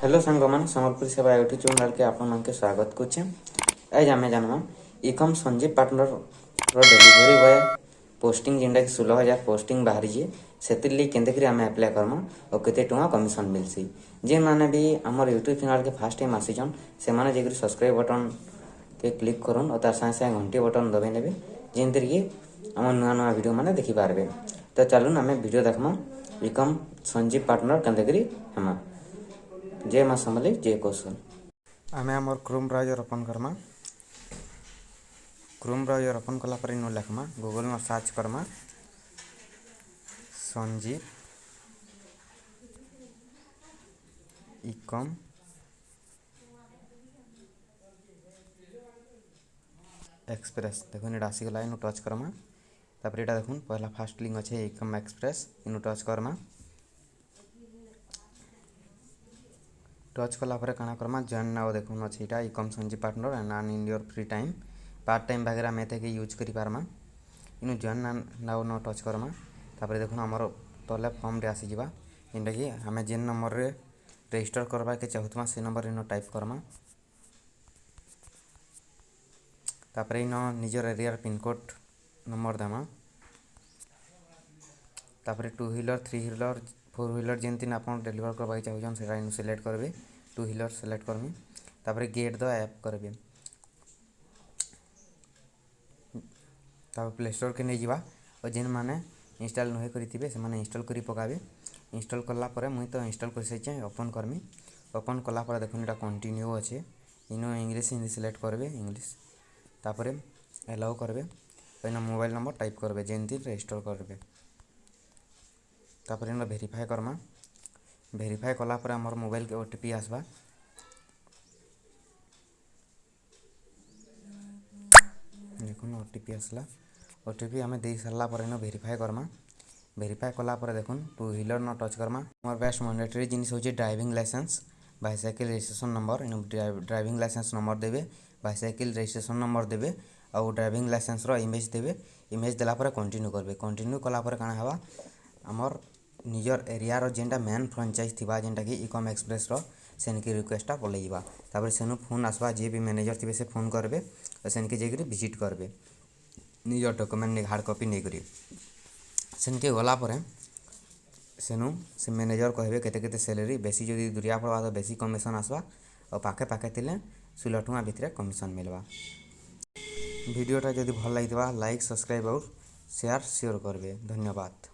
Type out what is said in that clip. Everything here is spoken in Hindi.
हेलो सांगमान संबलपुरसेवा यूट्यूब चैनल के आपन के स्वागत कुछे। आज आम जानमा Ecom Sanjeev partner delivery boy posting जेनटा कि 16,000 पोस्टिंग बाहरी से केंद्र आम एप्लाय करमा और केते टଙ୍କା कमिशन मिलसी। जे माने भी हमर यूट्यूब चैनल के फर्स्ट टाइम आसीछन से माने जेकरी सब्सक्राइब बटन के क्लिक करन और तार संगे संगे घंटी बटन दबाई नेबे जेंतिर कि हमर नया नया वीडियो माने देखि पारबे। तो चलून आम वीडियो देखमा इकम संजीव पार्टनर केंद्र हमा जय माँ समले जय कौशल। आम आमर Chrome browser open Karma. Chrome browser open कला पर इन लिखमा गूगल में सर्च करमा संजीव इकम एक्सप्रेस देखो ये आसीगला इन टच करमा। तापर यहाँ देखुन पहला फास्ट लिंक अच्छे इकम एक्सप्रेस इन टच करमा। टच कलापर काना करमा जॉइन नाउ देखुन अच्छे यहाँ Ecom Sanjeev partner and earn in your free time part time वगैरह आम एते यूज करि पारमा। इन जॉइन नाउ न टच करमा। तापर देखुन आमर तले फॉर्म रे आसी जिबा जेनटा कि आम जेन नंबर रे रजिस्टर करबा के चाहूतमा से नंबर इन टाइप करमा। तापर इन निजर एरिया पिन कोड नंबर देमा। तापर 2 व्हीलर 3 व्हीलर 4 व्हीलर जेनतिन आपन डिलीवर करबा के चाहूछन सेटा इन सिलेक्ट करबे। 2 व्हीलर सिलेक्ट करमी। तापर गेट द ऐप करबे। तापर प्ले स्टोर के नहीं जिबा और जेन माने इंस्टॉल नहे करिथिबे से माने इंस्टॉल करि पकाबे। इंस्टॉल करला परे मुई तो इंस्टॉल कर सैचे ओपन करमी। ओपन कला परे देखुन एटा कंटिन्यू अच्छे इनो इंग्लिश हिंदी सिलेक्ट करबे इंग्लिश। तापर अलाउ करबे इन मोबाइल नंबर टाइप करबे जेनति रजिस्टर करबे। तापर इन वेरीफाई करमा। वेरीफाई कला परे हमर मोबाइल के ओटीपी आसबा। देखुन ओटीपी आसला। ओटीपी आमे दे सारला पर इन वेरीफाई करमा। वेरीफाई कला पर देखुन 2 व्हीलर न टच करमा। हमर बेस्ट मैंडेटरी जिनिस होचे driving licence bicycle registration number इन ड्राइविंग लाइसेंस नंबर देबे बाइसाइकिल रजिस्ट्रेशन नंबर देबे और ड्राइविंग लाइसेंस रो इमेज देबे। इमेज देला पर कंटिन्यू करबे। कंटिन्यू कला पर काना हवा हमर निजर एरिया रो जेनटा मेन फ्रेंचाइज थिबा जेनटा कि इकम एक्सप्रेस रो सेनकी रिक्वेस्टटा पलैबा। तापर सेनु फोन आसबा जे भी मैनेजर थिबे से फोन करबे और सेनके जेकरी विजिट करबे निजर डॉक्यूमेंट ने हार्ड कॉपी नहीं करी सेनके गला परे सेनु से मैनेजर कहबे केते केते सैलरी बेसी जदी दुरिया पड़वा तो बेसी कमीशन आसबा और पाखे पाखे थिले 16 टଙ୍କା भितरे कमीशन मिलबा। वीडियोटा जदी भल लागितबा लाइक सब्सक्राइब और शेयर करबे। धन्यवाद।